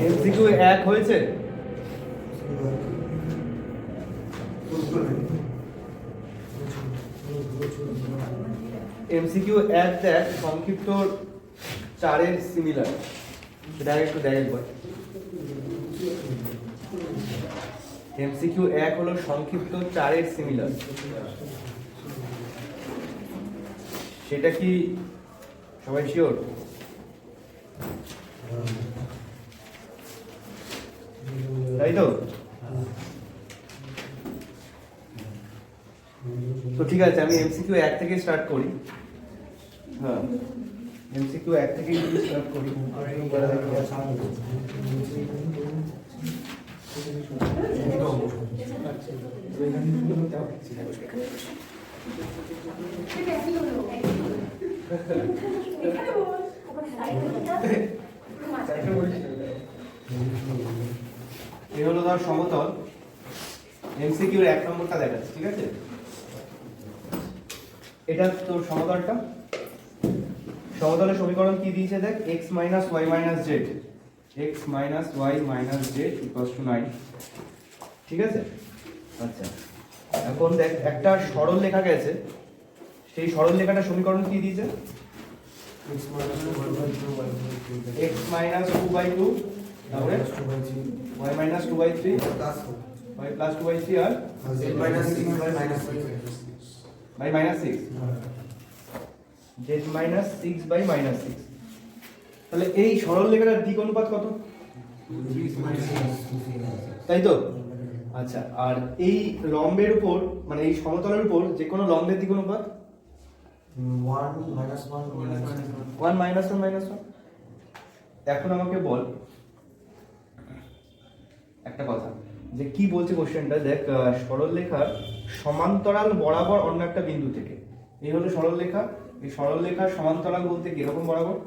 MCQ 1 হয়েছে? MCQ 1 দেখ সংক্ষিপ্ত 4 এর সিমিলার। ডাইরেক্ট টু ডাইরেক্ট বল। এমসিকিউ 1 হলো সংক্ষিপ্ত 4 এর সিমিলার। সেটা কি সবাই শিওর? তাই তো? তো ঠিক আছে, আমি এমসিকিউ 1 থেকে স্টার্ট করি। হ্যাঁ, এমসিকিউ 1 থেকে স্টার্ট করি। এই হলো ধর সমতল। এমসিকিউর 1 নম্বরটা দেখাচ্ছি, ঠিক আছে? এটা তোর সমতলটা। সমতলের সমীকরণ কি দিয়েছে দেখ, x - y - z, x - y - z = 9। ঠিক আছে? আচ্ছা, এখন দেখ একটা সরল লেখা গেছে, সেই সরল লেখাটা সমীকরণ কি দিয়েছে? x - 2/2 তাহলে y - 2/3 y + 2/3 R z - 6 by -6 z - 6 by -6। তাহলে এই সরল লেখাটার দিক অনুপাত কত? তাই তো? আচ্ছা, আর এই লম্বের উপর মানে এই সমতলের উপর যে কোনো লম্বের দিক অনুপাত 1 - 1 1 - 1 - 1। এখন আমাকে বল একটা কথা, যে কি বলছে কোশ্চেনটা দেখ, সরল লেখার সমান্তরাল বরাবর অন্য একটা বিন্দু থেকে। এই হলো সরল লেখা। এই সরল লেখার সমান্তরাল বলতে কি রকম বরাবর?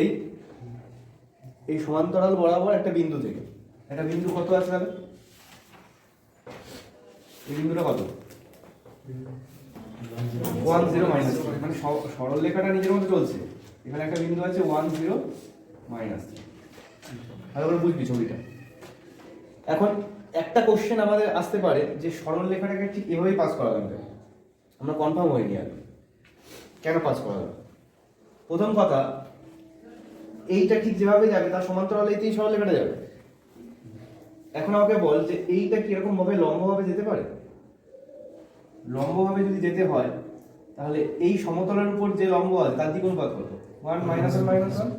এই এই সমান্তরাল বরাবর একটা বিন্দু থেকে। একটা বিন্দু কত আছে তাহলে? এই বিন্দুটা কত? 1 0 মাইনাস, মানে সরল লেখাটা নিজের মতো চলছে। এখানে একটা বিন্দু আছে 1 0 মাইনাস। ভালো করে বুঝবি ছবিটা। এখন একটা কোশ্চেন আমাদের আসতে পারে যে সরল লেখাটাকে ঠিক এভাবেই পাস করা যাবে। আমরা কনফার্ম হইনি আর কেন পাস করা যাবে। প্রথম কথা, এইটা ঠিক যেভাবে যাবে তার সমান্তরাল এইতেই সরল লেখাটা যাবে। এখন আমাকে বল যে এইটা কিরকম ভাবে লম্বভাবে যেতে পারে। লম্বভাবে যদি যেতে হয় তাহলে এই সমতলের উপর যে লম্ব আছে তার দিক অনুপাত কত? 1 - 1 - 1।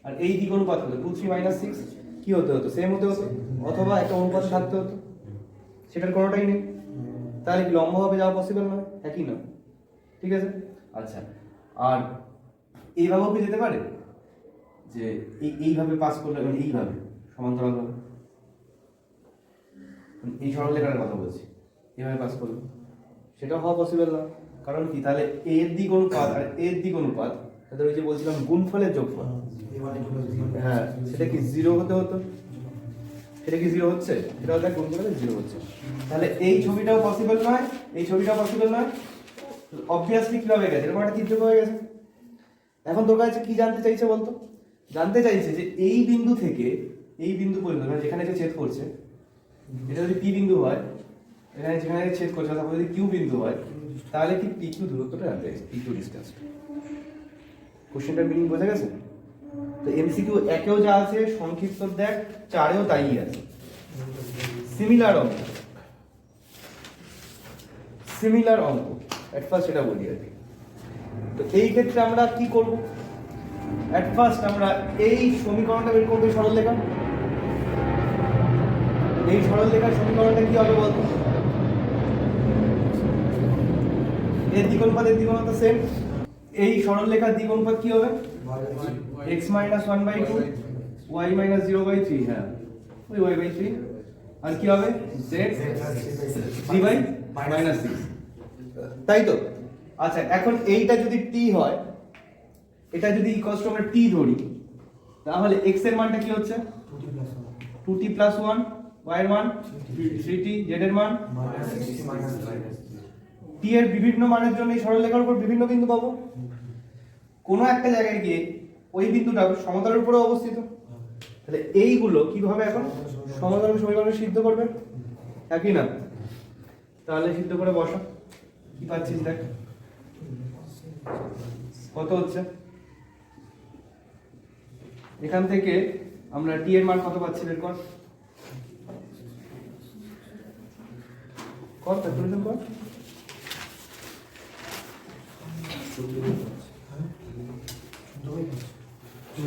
আর এই দিক অনুপাত কত? 2 3 - 6। কি হতে হতো? সেম হতে হতো, অথবা একটা অনুপাত থাকতে হতো। সেটার কোনোটাই নেই। তাহলে কি লম্বভাবে যাওয়া পসিবল নয়? একই না, ঠিক আছে? আচ্ছা, আর এইভাবেও কি যেতে পারে যে এইভাবে পাস করলে, মানে এইভাবে সমান্তরাল ভাবে, এই সরল রেখার কথা বলছি, এইভাবে পাস করলে সেটাও হওয়া পসিবল না। কারণ কি? তাহলে এর দিক অনুপাত আর এর দিক অনুপাত, তাহলে ওই যে বলছিলাম গুণফলের যোগফল, হ্যাঁ, সেটা কি 0 হতে হতো? সেটা কি 0 হচ্ছে? এটাও দেখ গুণ করলে 0 হচ্ছে। তাহলে এই ছবিটাও পসিবল নয়, এই ছবিটাও পসিবল নয়। অবভিয়াসলি কিভাবে গেছে? এরকম একটা চিত্র হয়ে গেছে। এখন তোর কাছে কি জানতে চাইছে বলতো? জানতে চাইছে যে এই বিন্দু থেকে এই বিন্দু পর্যন্ত, মানে যেখানে যে ছেদ করছে, এটা যদি পি বিন্দু হয়, এখানে যেখানে ছেদ করছে তারপর যদি কিউ বিন্দু হয়, তাহলে কি পি কিউ দূরত্বটা জানতে চাইছে, পি কিউ ডিসটেন্স। কোশ্চেনটার মিনিং বোঝা গেছে? তো এমসিকিউ 1এও যা আছে সংক্ষিপ্ত দেখ 4এও তাই আছে। সিমিলার অঙ্ক, সিমিলার অঙ্ক এট ফার্স্ট সেটা বলি আর কি। তো এই ক্ষেত্রে আমরা কি করব? এট ফার্স্ট আমরা এই সমীকরণটা বের করব, সরল লেখা। এই সরল লেখার সমীকরণটা কি হবে বলতো? এর দিক অনুপাত এর দিক অনুপাত সেম। এই সরল লেখার দিক অনুপাত কি হবে? x - 1/2 y - 0/3। হ্যাঁ, ওই y/3। আর কি হবে? z 3/-6। তাই তো? আচ্ছা, এখন এইটা যদি t হয়, এটা যদি ইকুয়াল টু আমরা t ধরি, তাহলে x এর মানটা কি হচ্ছে? 2t + 1, y এর মান 3t, z এর মান t এর বিভিন্ন মানের জন্য এই সরল রেখার উপর বিভিন্ন বিন্দু পাবো। কোনো একটা জায়গায় গিয়ে ওই বিন্দুটা সমতলের উপরে অবস্থিত, তাহলে এইগুলো কিভাবে এখন সমাধান সমীকরণে সিদ্ধ করবে? একই না? তাহলে সিদ্ধ করে বসা। কি পাচ্ছিস দেখ, কত হচ্ছে? এখান থেকে আমরা টি এর মান কত পাচ্ছি বের কর, ক্যালকুলেশন কর।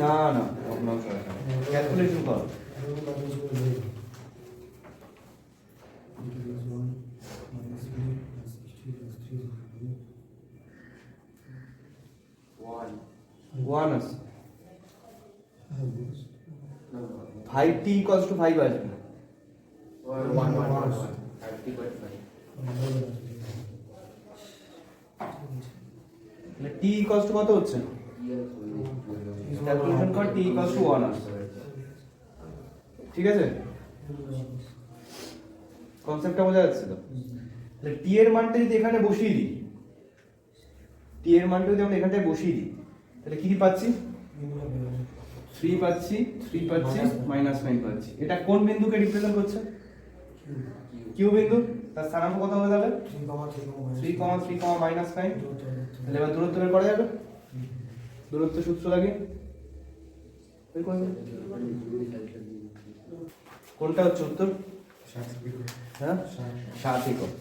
না না, ক্যালকুলেশন কর। ওয়ান আছে, 5t equals to 5 আসবে। তাহলে t equals to কত হচ্ছে? ক্যালকুলেশন কর, t equals to 1 আসবে। ঠিক আছে, কনসেপ্টটা বোঝা যাচ্ছে তো? তাহলে t এর মানটা যদি এখানে বসিয়ে দিই, t এর মানটা যদি আমরা এখানটায় বসিয়ে দিই, তাহলে কি কি পাচ্ছি? 3 পাচ্ছি, 3 পাচ্ছি, -9 পাচ্ছি। এটা কোন বিন্দুকে রিপ্রেজেন্ট করছে? কিউ বিন্দু। তার স্থানাঙ্ক কত হবে তাহলে? 3, 3, -9। তাহলে এবার দূরত্ব বের করা যাবে? দূরত্ব সূত্র লাগে, বের করে দিন। কোনটা হচ্ছে উত্তর? হ্যাঁ, 7 একক।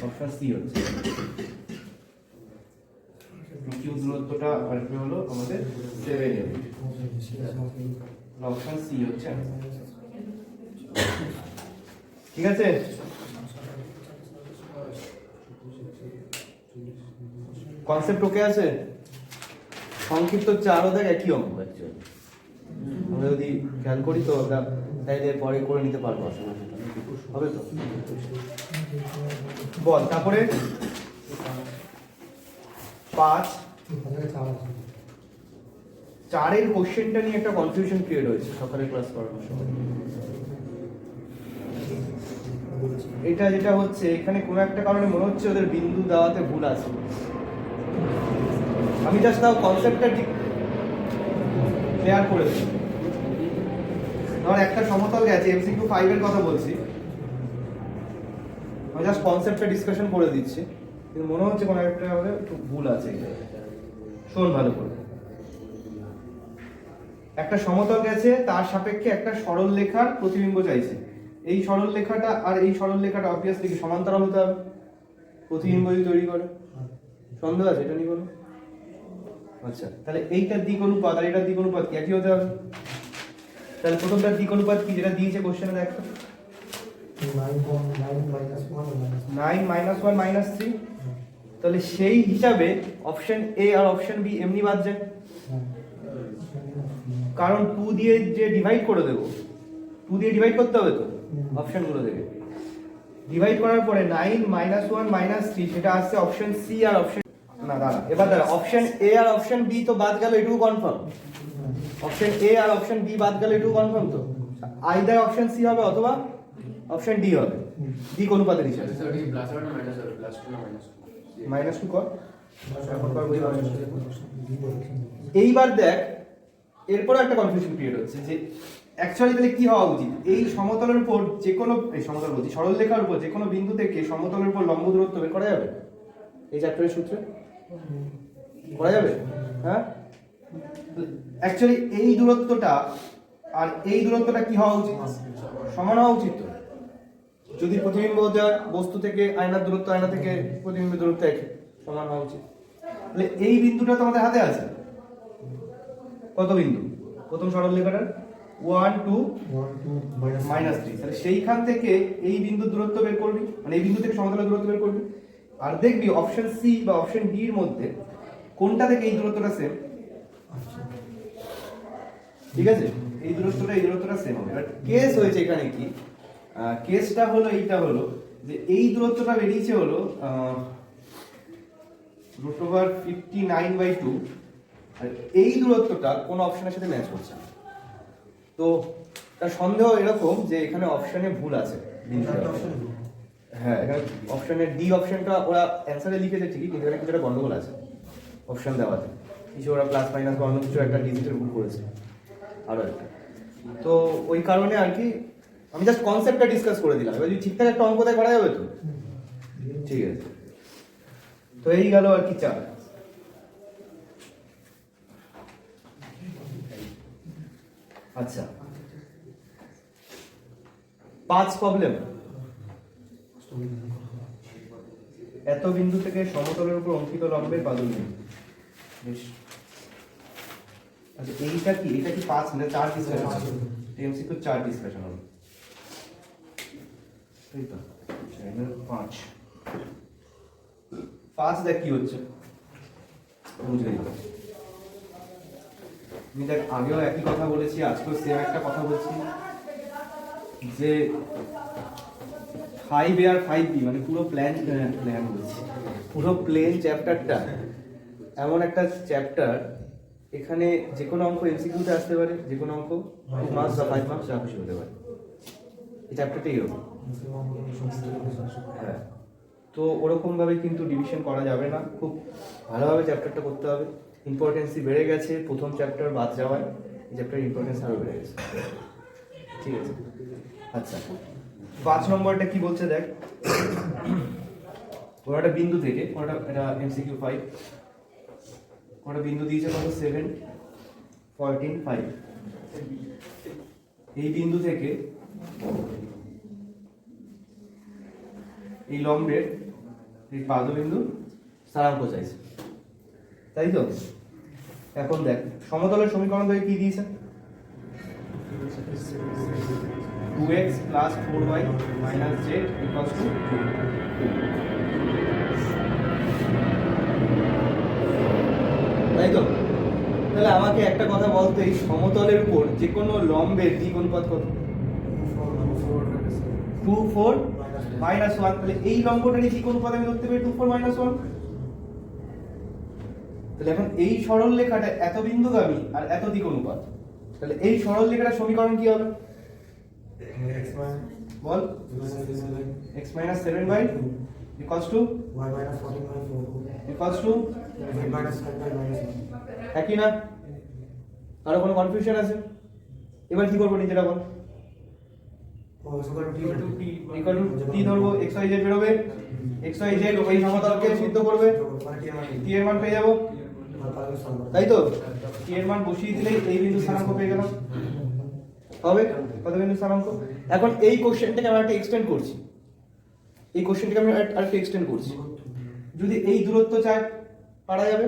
অপশন সি হচ্ছে। কিউ দূরত্বটা আসবে হলো আমাদের 7 ইউনিট। অপশন সি হচ্ছে। ঠিক আছে, কনসেপ্ট ওকে আছে? সংক্ষিপ্ত হচ্ছে আরো দেখ একই অঙ্ক অ্যাকচুয়ালি। আমরা যদি খেয়াল করি তো আমরা তাইলে পরে করে নিতে পারবো, আসলে হবে তো। বল তারপরে 5 4 কোশ্চেনটা নিয়ে একটা কনফিউশন ক্রিয়েট হয়েছে সকালে ক্লাস করানোর সময়। এটা যেটা হচ্ছে এখানে কোনো একটা কারণে মনে হচ্ছে ওদের বিন্দু দেওয়াতে ভুল আছে। আমি জাস্ট তাও কনসেপ্টটা ঠিক ক্লিয়ার করে দিই। ধর একটা সমতল গেছে, এমসিকিউ 5 এর কথা বলছি, আমি জাস্ট কনসেপ্টটা ডিসকাশন করে দিচ্ছি, কিন্তু মনে হচ্ছে কোনো একটা ভাবে একটু ভুল আছে। শোন ভালো করে, একটা সমতল গেছে, তার সাপেক্ষে একটা সরল রেখার প্রতিবিম্ব চাইছে। এই সরল রেখাটা আর এই সরল রেখাটা অবভিয়াসলি কি সমান্তরাল হতে হবে প্রতিবিম্ব যদি তৈরি করে। সন্দেহ আছে এটা নিয়ে কোনো? আচ্ছা, তাহলে এইটার দিক অনুপাত আর এটার দিক অনুপাত কি একই হতে হবে? তাহলে প্রথমটার দিক অনুপাত কি, যেটা দিয়েছে কোশ্চেনে দেখো, 9 -1 -3। তাহলে সেই হিসাবে অপশন এ আর অপশন বি এমনি বাদ যায়, কারণ 2 দিয়ে যে ডিভাইড করে দেবো, 2 দিয়ে ডিভাইড করতে হবে তো অপশনগুলো থেকে। ডিভাইড করার পরে 9 -1 -3 সেটা আসছে অপশন সি আর অপশন না দাঁড়া, এবার দাঁড়া, অপশন এ আর অপশন বি তো বাদ গেল, এটুকু কনফার্ম? অপশন এ আর অপশন বি বাদ গেল, এটুকু কনফার্ম তো? আইদার অপশন সি হবে অথবা অপশন ডি হবে দিক অনুপাতের হিসাবে। -2 কর, এখন কর বুঝি। এইবার দেখ, এরপর একটা কনফিউশন ক্রিয়েট হচ্ছে যে অ্যাকচুয়ালি তাহলে কি হওয়া উচিত? এই সমতলের উপর যে কোনো, এই সমতল বলছি সরল রেখার উপর যে কোনো বিন্দু থেকে সমতলের উপর লম্ব দূরত্ব বের করা যাবে এই চ্যাপ্টারের সূত্রে? করা যাবে, হ্যাঁ। অ্যাকচুয়ালি এই দূরত্বটা আর এই দূরত্বটা কি হওয়া উচিত? সমান হওয়া উচিত তো। যদি প্রতিবিম্ব বস্তু থেকে আয়নার দূরত্ব, আয়না থেকে প্রতিবিম্বের দূরত্ব একই, সমান হওয়া উচিত। তাহলে এই বিন্দুটা তো আমাদের হাতে আছে। কত বিন্দু? প্রথম সরল রেখাটার 1 2 -3। তাহলে সেইখান থেকে এই বিন্দুর দূরত্ব বের করবি, মানে এই বিন্দু থেকে সমতলের দূরত্ব বের করবি। আর দেখবি অপশন সি বা অপশন ডি এর মধ্যে কোনটা থেকে এই দূরত্বটা সেম। ঠিক আছে, এই দূরত্বটা সেম হবে। এবার কেস হয়েছে এখানে কি, কেসটা হলো এইটা হলো যে এই দূরত্বটা বেরিয়েছে হলো √59/2, আর এই দূরত্বটা কোন অপশনের সাথে ম্যাচ করছে না। তো তার সন্দেহ এরকম যে এখানে অপশনে ভুল আছে। হ্যাঁ, এখানে অপশনের ডি অপশনটা ওরা অ্যান্সারে লিখেছে ঠিকই, কিন্তু এখানে কিছুটা গন্ডগোল আছে অপশন দেওয়াতে। কিছু ওরা প্লাস মাইনাস বা অন্য কিছু একটা ডিজিটের ভুল করেছে আরো একটা। তো ওই কারণে আর কি আমি জাস্ট কনসেপ্টটা ডিসকাস করে দিলাম। এবার যদি ঠিকঠাক একটা অঙ্ক করা যাবে তো ঠিক আছে। তো এই গেল আর কি চার। আচ্ছা 5 প্রবলেম। এত বিন্দু থেকে সমতলের উপর অঙ্কিত লম্বের পাদুল্য। বেশ। আচ্ছা এইটা কি? এটা কি 5 না 4 ডিসকাশন আছে? এমসিকিউ 4 ডিসকাশন হবে। এই তো 5 দেখ কি হচ্ছে বুঝে গেল। আমি দেখ আগেও একই কথা বলেছি, আজকেও সেম একটা কথা বলছি যে 5A আর 5B মানে পুরো প্ল্যান বলছি, পুরো প্লেন চ্যাপ্টারটা এমন একটা চ্যাপ্টার, এখানে যে কোনো অঙ্ক এমসিকিউতে আসতে পারে, যে কোনো অঙ্ক 2 মার্কস বা 5 মার্কস যা খুশি হতে পারে। এই চ্যাপ্টারটাই এরকম। হ্যাঁ, তো ওরকম ভাবে কিন্তু ডিভিশন করা যাবে না, খুব ভালোভাবে চ্যাপ্টারটা করতে হবে। ইম্পর্টেন্সই বেড়ে গেছে প্রথম চ্যাপ্টার বাদ যাওয়ায়, এই চ্যাপ্টারের ইম্পর্টেন্স আরও বেড়ে গেছে। ঠিক আছে। আচ্ছা 5 নম্বরটা কি বলছে দেখ। ওরা একটা বিন্দু থেকে, ওটা এটা এমসিকিউ 5, ওটা বিন্দু দিয়েছে কত 7 14 5। এই বিন্দু থেকে এই লম্বের এই পাদবিন্দু স্থানাঙ্ক চাইছে, তাই তো? এখন দেখ সমতলের সমীকরণ থেকে কি দিয়েছে? 2x plus 4y minus z equals to 2। তাই তো? তাহলে আমাকে একটা কথা বলতো, এই সমতলের উপর যে কোনো লম্বের দিক অনুপাত কত? 2 4 minus 1। তাহলে এই লম্বটারই দিক অনুপাত আমি ধরতে পারি 2 4 minus 1। তাহলে এখন এই সরল রেখাটা এত বিন্দুগামী আর এত দিক অনুপাত, তাহলে এই সরল রেখাটার সমীকরণ কি হবে? বল। x minus 7 by equals to y minus 14 by 4 equals to z minus 5 by minus 1। একই না? আরো কোনো কনফিউশন আছে? এবার কি করবো নিজেরা বল। ইকুয়াল টু t ধরবো, x y z বেরোবে, x y z ওই সমতলকে সিদ্ধ করবে, t এর মান পেয়ে যাবো, তাই তো? t এর মান বসিয়ে দিলেই এই বিন্দু স্থানাঙ্ক পেয়ে গেলাম। হবে কত বিন্দু স্থানাঙ্ক? এখন এই কোশ্চেনটাকে আমরা একটা এক্সটেন্ড করছি, এই কোশ্চেনটাকে আমরা আরেকটা এক্সটেন্ড করছি। যদি এই দূরত্ব চাই পারা যাবে,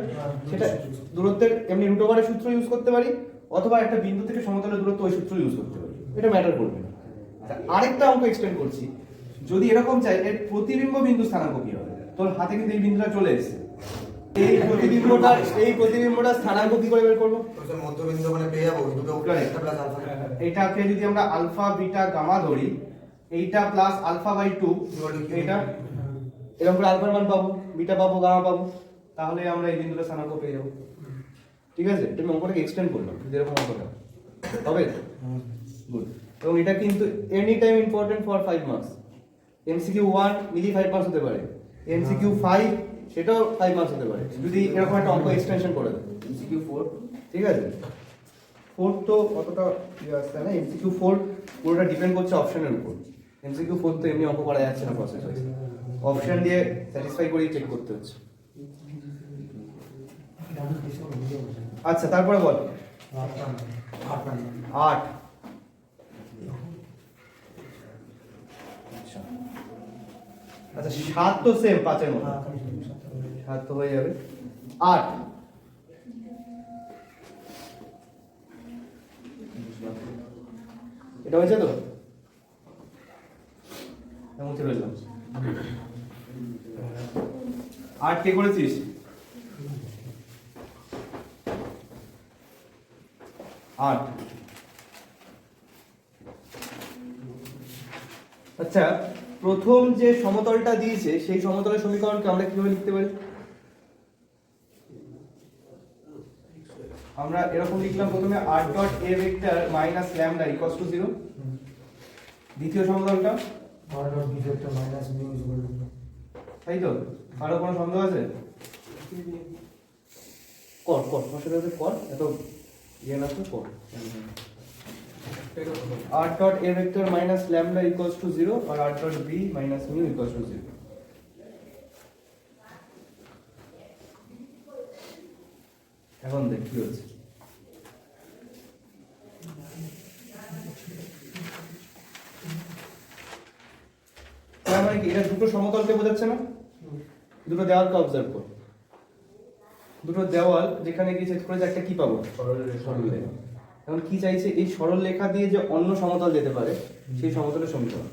সেটা দূরত্বের এমনি রুট ওভারের সূত্র ইউজ করতে পারি, অথবা একটা বিন্দু থেকে সমতলের দূরত্ব ওই সূত্র ইউজ করতে পারি, এটা ম্যাটার করবে না। আরেকটা অঙ্ক এক্সটেন্ড করছি, যদি এরকম চাই এর প্রতিবিম্ব বিন্দু স্থানাঙ্ক কি হবে? তোর হাতে কিন্তু এই বিন্দুটা চলে এসেছে, এই প্রতিবিম্বটা স্থানাঙ্ক কি করে বের করব? মধ্যবিন্দু মানে পেয়ে যাবো দুটো একটা প্লাস আলফা। এটাকে যদি আমরা আলফা বিটা গামা ধরি, এইটা প্লাস আলফা বাই 2, এইটা এরকম করে আলফার মান পাবো, বিটা পাবো, গামা পাবো, তাহলে আমরা এই বিন্দুটা স্থানাঙ্ক পেয়ে যাবো। ঠিক আছে? তুমি অঙ্কটাকে এক্সটেন্ড করলাম, যেরকম অঙ্কটা হবে। গুড। এবং এটা কিন্তু any time important for 5 marks. MCQ 1 মিলি 5 মার্কস হতে পারে, এমসিকিউ 5 সেটাও 5 মার্কস হতে পারে, যদি এরকম একটা অঙ্ক এক্সটেনশন করে দেয়। এমসিকিউ 4 ঠিক আছে, 4 তো অতটা আসছে না, এমসিকিউ 4 পুরোটা ডিপেন্ড করছে অপশনের উপর। এমসিকিউ 4 তো এমনি অঙ্ক করা যাচ্ছে না, প্রসেস হয়েছে, অপশন দিয়ে স্যাটিসফাই করেই চেক করতে হচ্ছে। আচ্ছা তারপরে বল 8। আচ্ছা 7 তো সেম 5 এর মতো, 7 তো হয়ে যাবে। 8 এটা হয়েছে তো? মুছে ফেললাম। 8 কে করেছিস? আচ্ছা প্রথম যে সমতলটা দিয়েছে সেই সমতলের সমীকরণকে আমরা কিভাবে লিখতে পারি? আমরা এরকম লিখলাম প্রথমে r dot a vector minus lambda equals to 0। দ্বিতীয় সমতলটা r dot b vector minus mu is equal to 0। তাই তো? আরো কোনো সন্দেহ আছে? কর কর কর, সেটা কর, এত ইয়ে না তো কর। r dot a vector minus lambda equals to 0 और r dot b minus mu equals to 0. এখন দেখ কি হচ্ছে। তার মানে কি এটা দুটো সমতলকে বোঝাচ্ছে না? দুটো দেওয়ালকে অবজার্ভ কর। দুটো দেওয়াল যেখানে গিয়ে ছেদ করেছে একটা কি পাবো? সরল রেখা। এখন কি চাইছে এই সরল রেখা দিয়ে যে অন্য সমতল যেতে পারে সেই সমতলের সমীকরণ।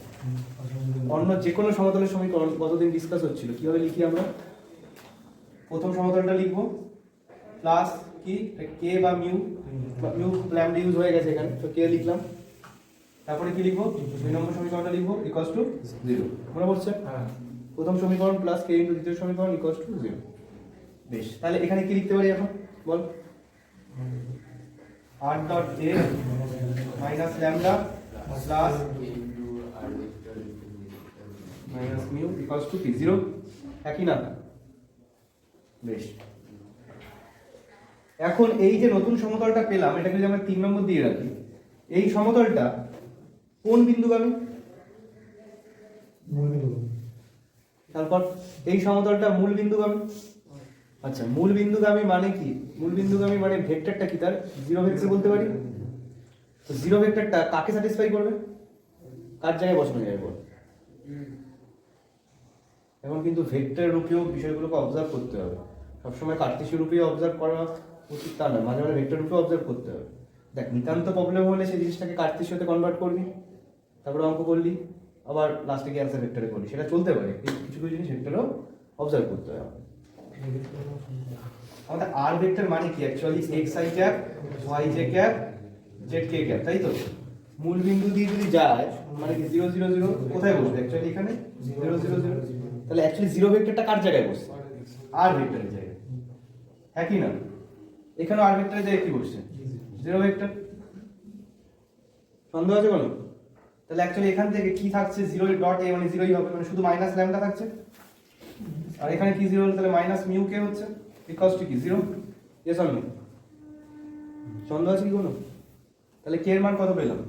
অন্য যে কোনো সমতলের সমীকরণ কতদিন ডিসকাস হচ্ছিল, কিভাবে লিখি আমরা? প্রথম সমতলটা লিখবো প্লাস কি কে বা মিউ, মিউ ল্যামডা ইউজ হয়ে গেছে এখানে, তো কে লিখলাম। তারপরে কি লিখবো? 2 নম্বর সমীকরণটা লিখবো ইকুয়ালস টু 0। মনে পড়ছে? হ্যাঁ। প্রথম সমীকরণ প্লাস কে ইনটু দ্বিতীয় সমীকরণ ইকুয়ালস টু 0। বেশ, তাহলে এখানে কি লিখতে পারি এখন বল? r dot a minus lambda plus minus mu equals to p 0 একই না? বেশ, এখন এই যে নতুন সমতলটা পেলাম এটাকে যদি আমরা 3 নম্বর দিয়ে রাখি, এই সমতলটা কোন বিন্দুগামী? তারপর এই সমতলটা মূল বিন্দুগামী। আচ্ছা, মূল বিন্দুগামী মানে কি? মূল বিন্দুগামী মানে ভেক্টরটা কি তার 0 ভেক্টর বলতে পারি। তো 0 ভেক্টরটা কাকে স্যাটিসফাই করবে? কার জায়গায় বসানো যাবে বল? এখন কিন্তু ভেক্টর রূপেও বিষয়গুলোকে অবজার্ভ করতে হবে। সবসময় কার্টেসীয় রূপেও অবজার্ভ করা উচিত তা নয়, মাঝে মাঝে ভেক্টর রূপেও অবজার্ভ করতে হবে। দেখ, নিতান্ত প্রবলেম হলে সেই জিনিসটাকে কার্টেসীয়তে কনভার্ট করবি, তারপরে অঙ্ক করলি, আবার লাস্টে গিয়ে অ্যান্সার ভেক্টরে করলি, সেটা চলতে পারে। কিন্তু কিছু কিছু জিনিস ভেক্টরও অবজার্ভ করতে হবে। আমাদের আর ভেক্টর মানে কি actually x i cap, y j cap, z k cap, তাই তো? মূল বিন্দু দিয়ে যদি যায় মানে কি 0 0 0 কোথায় বসবে? অ্যাকচুয়ালি এখানে 0 0 0। তাহলে অ্যাকচুয়ালি 0 ভেক্টরটা কার জায়গায় বসছে? আর ভেক্টরের জায়গায়, হ্যাঁ কি না? এখানে আর ভেক্টরের জায়গায় কি বসছে? 0 ভেক্টর। সন্দেহ আছে কোনো? তাহলে অ্যাকচুয়ালি এখান থেকে কি থাকছে? 0 ডট a মানে 0ই হবে, মানে শুধু মাইনাস ল্যাম্ডা থাকছে। আর এখানে কি 0 হলো? তাহলে মাইনাস মিউ কে হচ্ছে ইকুয়ালস টু কি 0? Yes or no? সন্দেহ আছে কি কোনো? তাহলে কে এর মান কত পেলাম?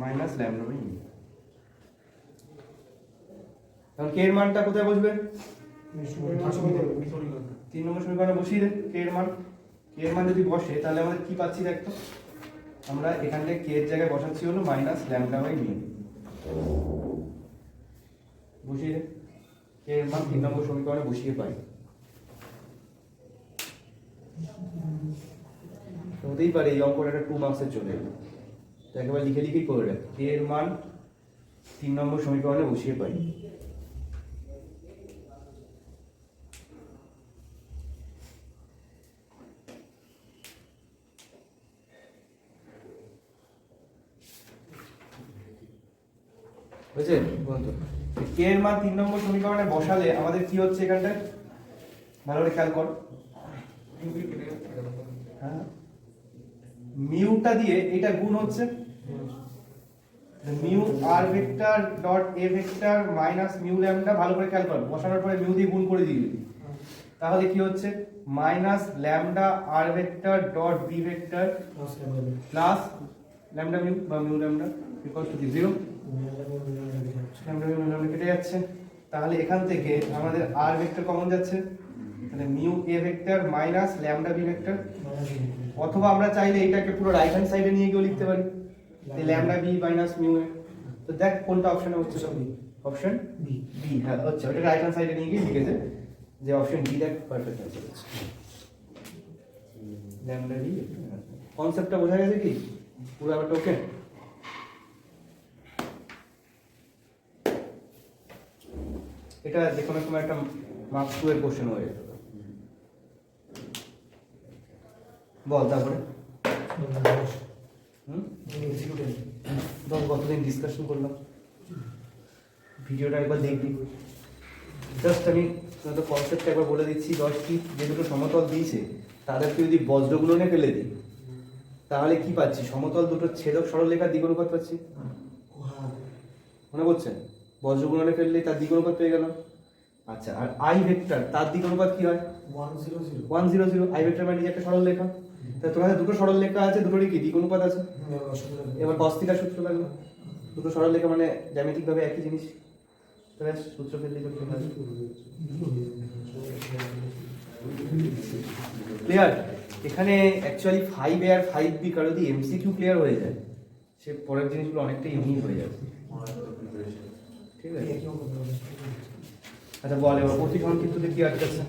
Minus lambda by mu. এখন কে এর মানটা কোথায় বসবে? 3 নম্বর সমীকরণে বসিয়ে দে কে এর মান। কে এর মান যদি বসে তাহলে আমাদের কি পাচ্ছি দেখতো? আমরা এখান থেকে কে এর জায়গায় বসাচ্ছি হলো মাইনাস ল্যাম্ডা বাই মিউ। বসিয়ে দে কে এর মান 3 নম্বর সমীকরণে বসিয়ে পাই। হতেই পারে এই অঙ্কটা একটা 2 মার্কসের চলে এলো, তো একেবারে লিখে লিখেই করে রাখ কে এর মান 3 নম্বর সমীকরণে বসিয়ে পাই। বুঝছেন বন্ধু? কে এর মান 3 নম্বর সমীকরণে বসালে আমাদের কি হচ্ছে এখানটায়? ভালো করে খেয়াল কর। হ্যাঁ, মিউটা দিয়ে এটা গুণ হচ্ছে mu R vector dot A vector minus mu lambda. ভালো করে খেয়াল কর, বসানোর পরে মিউ দিয়ে গুণ করে দিবি, তাহলে কি হচ্ছে? Minus lambda R vector dot B vector plus lambda mu বা mu lambda equals to 0। Lambda mu lambda কেটে যাচ্ছে, তাহলে এখান থেকে আমাদের আর ভেক্টর কমন যাচ্ছে, তাহলে mu A vector minus lambda B vector. অথবা আমরা চাইলে এটাকে পুরো রাইট হ্যান্ড সাইডে নিয়ে গিয়ে লিখতে পারি ল্যাম্ডা বি মাইনাস মিউ এ। তো দেখ কোনটা অপশনে হচ্ছে? Option B. বি, হ্যাঁ আচ্ছা, ওটা রাইট হ্যান্ড সাইডে নিয়ে গিয়ে লিখেছে যে অপশন বি দেখ পারফেক্ট অ্যান্সার হচ্ছে ল্যাম্ডা বি। কনসেপ্টটা বোঝা গেছে কি পুরো ব্যাপারটা? ওকে, এটা যে কোনো সময় একটা মার্কস 2 এর কোশ্চেন হয়ে যেত। বল তারপরে কতদিন ডিসকাশন করলাম, ভিডিওটা একবার দেখবি। জাস্ট আমি তো কনসেপ্টটা একবার বলে দিচ্ছি। 10টি যে দুটো সমতল দিয়েছে তাদেরকে যদি বজ্রগুণনে ফেলে দিই তাহলে কি পাচ্ছি? সমতল দুটো ছেদক সরলরেখার দ্বিগুণানুপাত পাচ্ছি। মনে পড়ছে? বজ্রগুণনে ফেললে তার দ্বিগুণানুপাত পেয়ে গেলাম। আচ্ছা, আর আই ভেক্টর তার দ্বিগুণানুপাত কি হয়? 1 0 0। আই ভেক্টর মানে একটা সরলরেখা, তা তোমাদের দুটো সরল রেখা আছে, দুটোরই কি দিক অনুপাত আছে। এবার cos θ সূত্র লাগবে, দুটো সরল রেখা মানে জ্যামিতিক ভাবে একই জিনিস, তাহলে সূত্র ফেললে ক্লিয়ার। এখানে অ্যাকচুয়ালি 5A আর 5B কারো যদি এমসিকিউ ক্লিয়ার হয়ে যায়, সে পরের জিনিসগুলো অনেকটা ইউনিক হয়ে যাবে। ঠিক আছে, আচ্ছা বল এবার প্রতি সংক্ষিপ্ততে কি আটকাচ্ছে?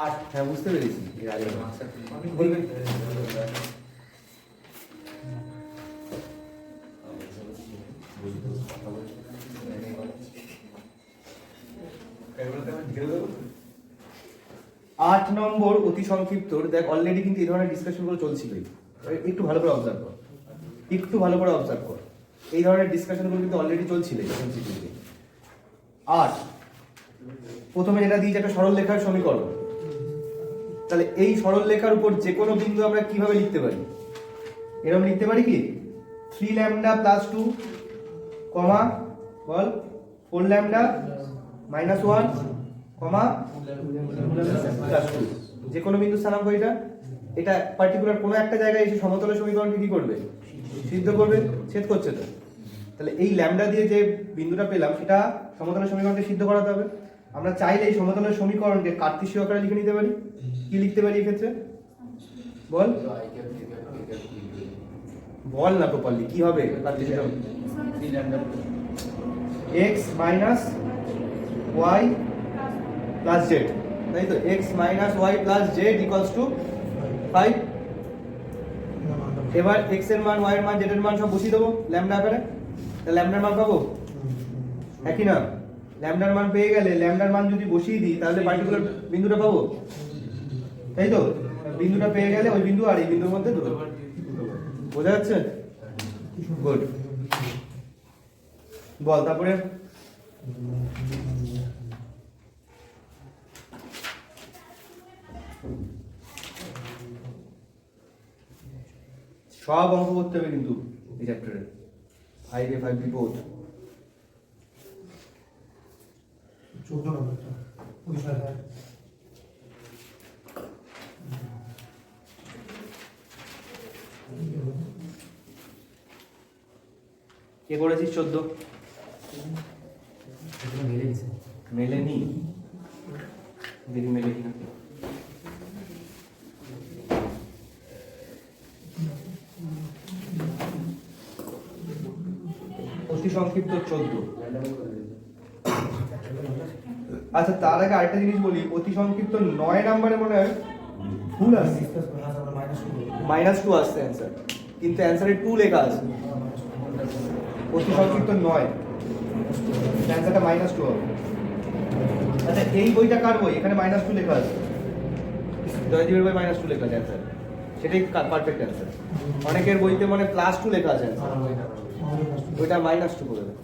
আট, হ্যাঁ বুঝতে পেরেছি। এর আগে বলবেন আট নম্বর অতি সংক্ষিপ্ত। দেখ অলরেডি কিন্তু এই ধরনের ডিসকাশন গুলো চলছিলই, একটু ভালো করে অবজার্ভ কর, একটু ভালো করে অবজার্ভ কর। এই ধরনের ডিসকাশন গুলো কিন্তু অলরেডি চলছিল। আট, প্রথমে যেটা দিয়েছে একটা সরল রেখার সমীকরণ। তাহলে এই সরল রেখার উপর যে কোনো বিন্দু আমরা কিভাবে লিখতে পারি? এরকম লিখতে পারি কি 3λ + 2 কমা বল 4λ - 1 কমা +2, যে কোনো বিন্দু স্থানাঙ্ক এটা। এটা পার্টিকুলার কোনো একটা জায়গায় এসে সমতলের সমীকরণকে কি করবে? সিদ্ধ করবে, ছেদ করছে তো। তাহলে এই ল্যামডা দিয়ে যে বিন্দুটা পেলাম সেটা সমতলের সমীকরণকে সিদ্ধ করাতে হবে। আমরা চাইলে এই সমতলের সমীকরণকে কার্তেশীয় আকারে লিখে নিতে পারি। কি লিখতে পারি এক্ষেত্রে বল? বল না প্রপারলি কি হবে কার্তেশীয়? x - y + z, তাই তো? x - y + z = 5। এবার x এর মান, y এর মান, z এর মান সব বসিয়ে দেবো ল্যামডা আকারে। তাহলে ল্যামডার মান পাবো একই না? ল্যামডার মান পেয়ে গেলে ল্যামডার মান যদি বসিয়ে দিই তাহলে পার্টিকুলার বিন্দুটা পাবো, তাই তো? বিন্দুটা পেয়ে গেলে ওই বিন্দু আর এই বিন্দুর মধ্যে দুটো, বোঝা যাচ্ছে? গুড, বল তারপরে। সব অঙ্ক করতে হবে কিন্তু এই চ্যাপ্টারে, 5A 5B বোথ। 14 নম্বরটা 25 কে করেছিস 14? মেলেনি, দেখি মেলে কিনা। অতি সংক্ষিপ্ত 14। আচ্ছা তার আগে আরেকটা জিনিস বলি, অতি সংক্ষিপ্ত 9 নম্বরে মনে হয় ভুল আছে, -2 আসছে অ্যান্সার, কিন্তু অ্যান্সারে 2 লেখা আছে। অতি সংক্ষিপ্ত 9 অ্যান্সারটা -2 হবে। আচ্ছা এই বইটা কার বই? এখানে -2 লেখা আছে, জয়দীপের বই -2 লেখা আছে অ্যান্সার, সেটাই পারফেক্ট অ্যান্সার। অনেকের বইতে মানে +2 লেখা আছে অ্যান্সার, ওইটা -2 করে দেবে।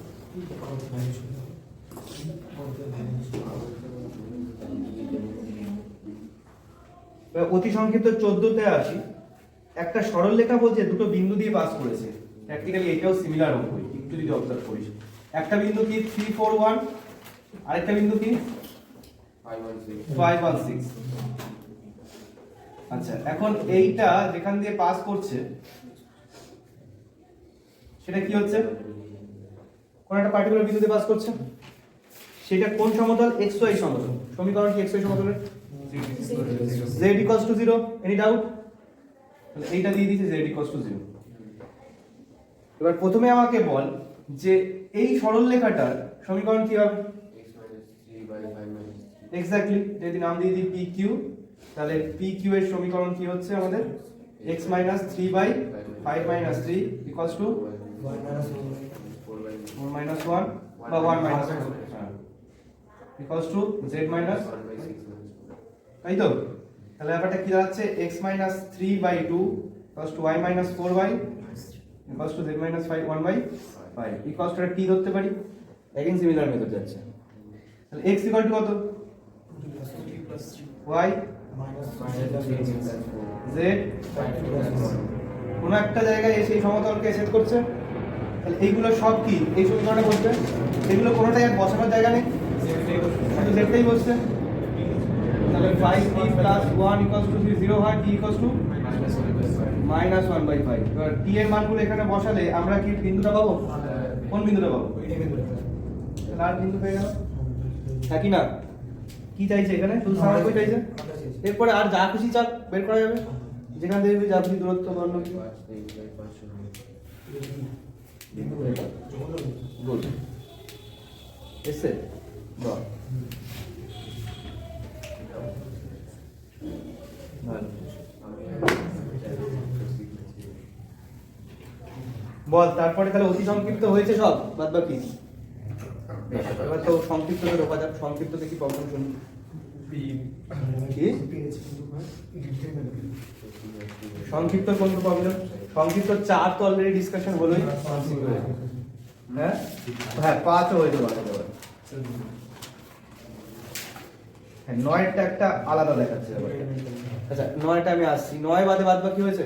অতি সংক্ষিপ্ত 14তে আসি। একটা সরল রেখা বলছে দুটো বিন্দু দিয়ে পাস করেছে। প্র্যাকটিক্যালি এটাও সিমিলার অঙ্ক, একটু যদি অবজার্ভ করিস। একটা বিন্দু কি 3 4 1, আরেকটা বিন্দু কি 5 1 6। আচ্ছা এখন এইটা যেখান দিয়ে পাস করছে সেটা কি হচ্ছে? কোন একটা পার্টিকুলার বিন্দুতে পাস করছে, সেটা কোন সমতল? xy সমতল। সমীকরণ কি xy সমতলের? z = 0। Any doubt? তাহলে এইটা দিয়ে দিয়েছে z = 0। এবার প্রথমে আমাকে বল যে এই সরল রেখাটার সমীকরণ কি হবে? এক্স্যাক্টলি, যদি নাম দিয়ে দিই pq, তাহলে pq এর সমীকরণ কি হচ্ছে আমাদের? x - 3/5 - 3 = 1 - 1 বা 1 - 1 equals to z minus, তাই তো? তাহলে ব্যাপারটা কি দাঁড়াচ্ছে? x minus 3/2 equals to y minus 4y equals to z minus 1/5 equals to t ধরতে পারি। এগেইন সিমিলার মেথড যাচ্ছে। তাহলে x equal to কত? y z কোন একটা জায়গায় এসে এই সমতলকে ছেদ করছে। তাহলে এইগুলো সব কি এই সমীকরণে বসবে? এগুলো কোনোটাই আর বসানোর জায়গা নেই, জেডটাই বসছে, তাহলে 5t প্লাস 1 ইকুয়ালস টু 0 হয়, t ইকুয়ালস টু -1/5। এবার t এর মানগুলো এখানে বসালে আমরা কি বিন্দুটা পাবো? কোন বিন্দুটা পাবো? তাহলে আর বিন্দু পেয়ে গেল, হ্যাঁ কি না? কি চাইছে এখানে? শুধু স্থানাঙ্কই চাইছে। এরপরে আর যা খুশি চাপ বের করা যাবে, যেখান থেকে যা খুশি দূরত্ব বর্ণ কি গুড এসে বাহ ভালো। বল তারপরে তাহলে অতি সংক্ষিপ্ত হয়েছে সব বাদ বাকি। এবার তো সংক্ষিপ্ততে ঢোকা যাক, সংক্ষিপ্ততে কি প্রবলেম শুনি কি? সংক্ষিপ্ত কোন প্রবলেম? সংক্ষিপ্ত 4 তো অলরেডি ডিসকাশন হলোই। হ্যাঁ হ্যাঁ 5 হয়ে যাবে। হ্যাঁ 9টা একটা আলাদা দেখাচ্ছে ব্যাপারটা। আচ্ছা 9টা আমি আসছি, 9 বাদে বাদ বাকি হয়েছে।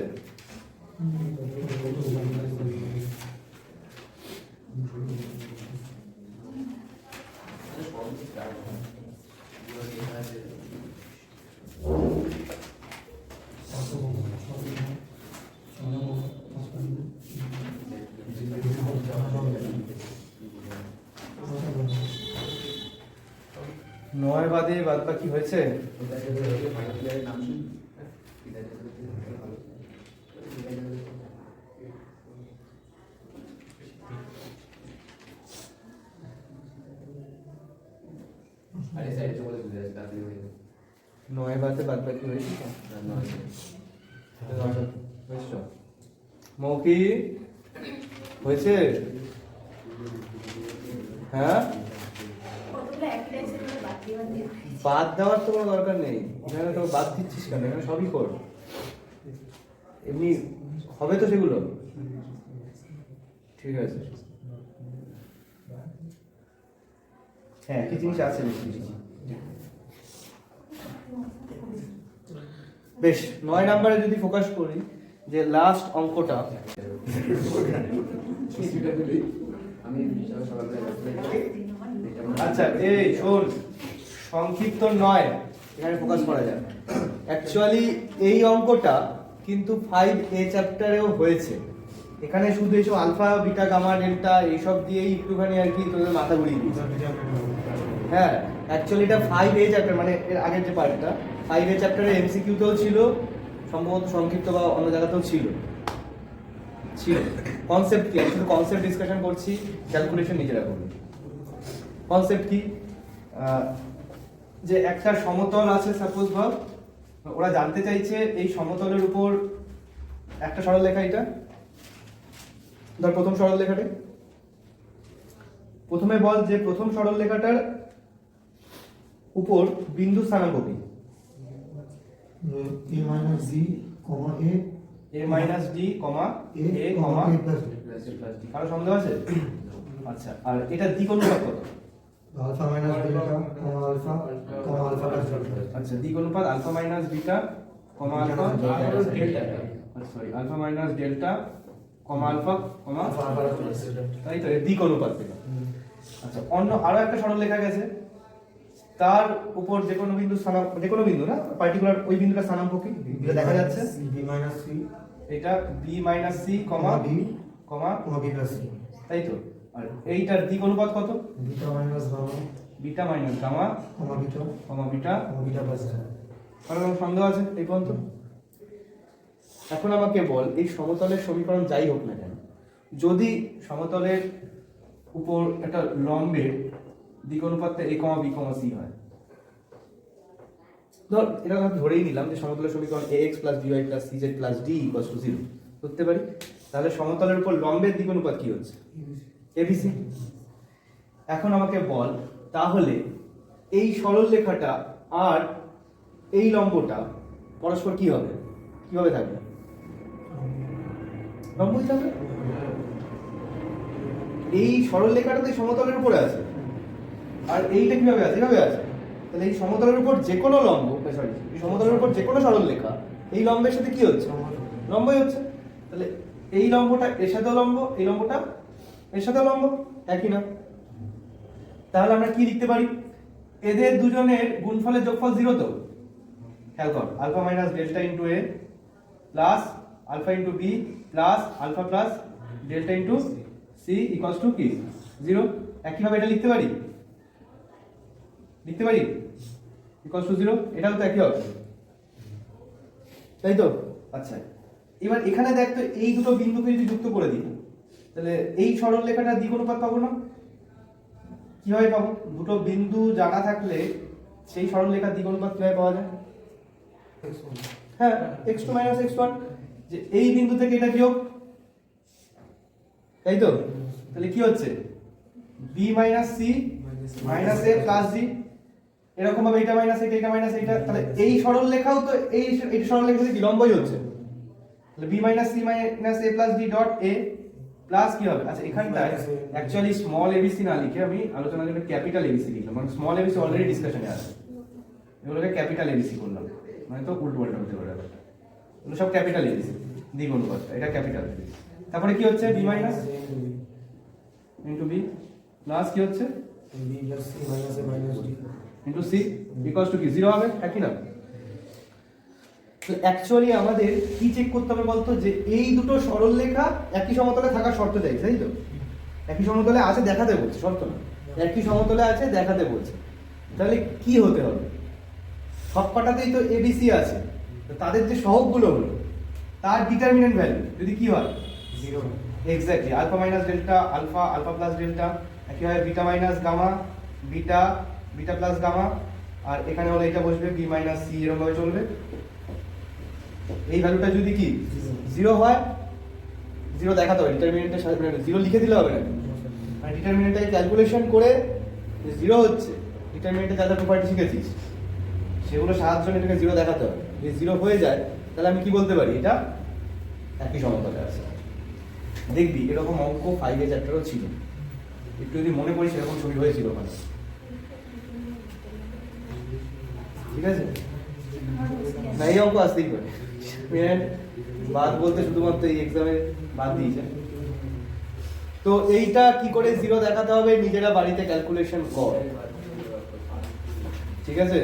নয় বাদে বাদ বাকি হয়েছে। নয় বাদে বাদ বাকি হয়েছে মৌকি হয়েছে। হ্যাঁ বাদ দেওয়ার তো কোনো দরকার নেই, এখানে তো বাদ দিচ্ছিস কেন? এখানে সবই কর, এমনি হবে তো সেগুলো। ঠিক আছে হ্যাঁ কি জিনিস আছে বেশ। 9 নম্বরে যদি ফোকাস করি যে লাস্ট অঙ্কটা, আচ্ছা এই শোন সংক্ষিপ্ত 9 এখানে ফোকাস করা যায়। অ্যাকচুয়ালি এই অঙ্কটা কিন্তু 5A চ্যাপ্টারেও হয়েছে। এখানে শুধু এইসব আলফা বিটা গামা ডেল্টা এইসব দিয়েই একটুখানি আর কি তোদের মাথা ঘুরিয়ে দিচ্ছে। হ্যাঁ অ্যাকচুয়ালি এটা 5A চ্যাপ্টার, মানে এর আগের যে পার্টটা 5A চ্যাপ্টারে এমসিকিউতেও ছিল, সম্ভবত সংক্ষিপ্ত বা অন্য জায়গাতেও ছিল। কনসেপ্ট কি? আমি শুধু কনসেপ্ট ডিসকাশন করছি, ক্যালকুলেশন নিজেরা করবে। কনসেপ্ট কি? যে একটা সমতল আছে সাপোজ ভাব, ওরা জানতে চাইছে এই সমতলের উপর একটা সরলরেখা, এটা ধর প্রথম সরলরেখাটা, প্রথমে বল যে প্রথম সরলরেখাটার উপর বিন্দু স্থানাঙ্ক কি? a minus d, a a minus d, a, কারো সন্দেহ আছে? আচ্ছা আর এটা দ্বিক অনুপাত কত? alpha minus beta, alpha plus delta। আচ্ছা দ্বিক অনুপাত alpha minus beta alpha delta, sorry alpha minus delta alpha তাই তো দ্বিক অনুপাত থেকে। আচ্ছা অন্য আরো একটা সরলরেখা গেছে, তার উপর যে কোনো বিন্দু স্থানাঙ্ক, যে কোনো বিন্দু না পার্টিকুলার ওই বিন্দুটার স্থানাঙ্ক কি এটা দেখা যাচ্ছে? b minus c, এটা b minus c, b, b plus c। তাই তো। আর এইটার দ্বিক অনুপাত কত? beta minus gamma, beta minus gamma beta, beta beta plus c। কারণ আমার সন্দেহ আছে এই পর্যন্ত। এখন আমাকে বল এই সমতলের সমীকরণ যাই হোক না কেন, যদি সমতলের উপর একটা লম্বের দিক অনুপাতটা a, b, c হয়, ধর এটা আমরা ধরেই নিলাম যে সমতলের সমীকরণ ax + by + cz + d = 0 করতে পারি, তাহলে সমতলের উপর লম্বের দিক অনুপাত কি হচ্ছে? abc। এখন আমাকে বল তাহলে এই সরলরেখাটা আর এই লম্বটা পরস্পর কি হবে, কিভাবে থাকবে? লম্বই থাকবে। এই সরলরেখাটা তো সমতলের উপরে আছে, আর এইটা কিভাবে আছে? এভাবে আছে। তাহলে এই সমতলের উপর যে কোনো লম্ব, সরি এই সমতলের উপর যে কোনো সরলরেখা এই লম্বের সাথে কি হচ্ছে? লম্বই হচ্ছে। তাহলে এই লম্বটা এর সাথেও লম্ব, এই লম্বটা এর সাথেও লম্ব, একই না? তাহলে আমরা কি লিখতে পারি? এদের দুজনের গুণফলের যোগফল 0 তো, খেয়াল কর, alpha minus delta into a plus alpha into b plus alpha plus delta into c equals to কি 0। একইভাবে এটা লিখতে পারি ইকুয়ালস টু 0, এটাও তো একই হবে, তাই তো? আচ্ছা, এবার এখানে দেখ তো, এই দুটো বিন্দুকে যদি যুক্ত করে দিই তাহলে এই সরল রেখাটা দ্বিগুণপাত পাবো না? কিভাবে পাবো? দুটো বিন্দু জানা থাকলে সেই সরল রেখার দ্বিগুণপাত কিভাবে পাওয়া যায়? হ্যাঁ, x2 - x1, যে এই বিন্দু থেকে এটা বিয়োগ, তাই তো? তাহলে কি হচ্ছে b - c - a + d, এরকম ভাবে এটা মাইনাস এটা মাইনাস এটা, তাহলে এই সরল রেখাও তো এই সরল রেখা থেকে লম্বই হচ্ছে, তাহলে b - c - a + d dot a plus কি হবে? আচ্ছা, এখানটায় অ্যাকচুয়ালি স্মল এবিসি না লিখে আমি আলোচনার জন্য ক্যাপিটাল এবিসি লিখলাম, মানে স্মল এবিসি অলরেডি ডিসকাশনে আছে, এগুলোকে ক্যাপিটাল এবিসি করলাম, মানে তো উল্টো পাল্টা হতে পারে ব্যাপারটা, এগুলো সব ক্যাপিটাল এবিসি, দ্বিগুণপাতটা এটা ক্যাপিটাল এবিসি। তারপরে কি হচ্ছে? b minus into b plus কি হচ্ছে b plus c minus a minus d into c equals to কি 0 হবে, একই না? তো অ্যাকচুয়ালি আমাদের কি চেক করতে হবে বলতো, যে এই দুটো সরল রেখা একই সমতলে থাকার শর্ত দেয়, তাই তো? একই সমতলে আছে দেখাতে বলছে, শর্ত না, একই সমতলে আছে দেখাতে বলছে। তাহলে কি হতে হবে? সবকটাতেই তো এবিসি আছে, তো তাদের যে সহগগুলো হলো তার ডিটারমিনেন্ট ভ্যালু যদি কি হয় 0 exactly alpha minus delta alpha, alpha plus delta, একইভাবে beta minus gamma, beta, beta plus gamma, আর এখানে হলো এটা বসবে বি মাইনাস সি, এরকম ভাবে চলবে। এই ভ্যালুটা যদি কি 0 হয়, 0 দেখাতে হবে, ডিটারমিনেন্টের সাথে 0 লিখে দিলে হবে না, মানে ডিটারমিনেন্টটাকে ক্যালকুলেশন করে 0 হচ্ছে, ডিটারমিনেন্টে যা যা প্রপার্টি শিখেছিস সেগুলো সাহায্য নিয়ে এটাকে 0 দেখাতে হবে। যদি 0 হয়ে যায় তাহলে আমি কি বলতে পারি? এটা একই সমতলে আছে। দেখবি এরকম অঙ্ক 5 এর চ্যাপ্টারও ছিল, একটু যদি মনে করিস এরকম ছবি হয়েছিল ওখানে, ঠিক আছে? না, এই অঙ্ক আসতেই পারে, বাদ বলতে শুধুমাত্র এই এক্সামে বাদ দিয়েছে। তো এইটা কি করে 0 দেখাতে হবে নিজেরা বাড়িতে ক্যালকুলেশন কর, ঠিক আছে?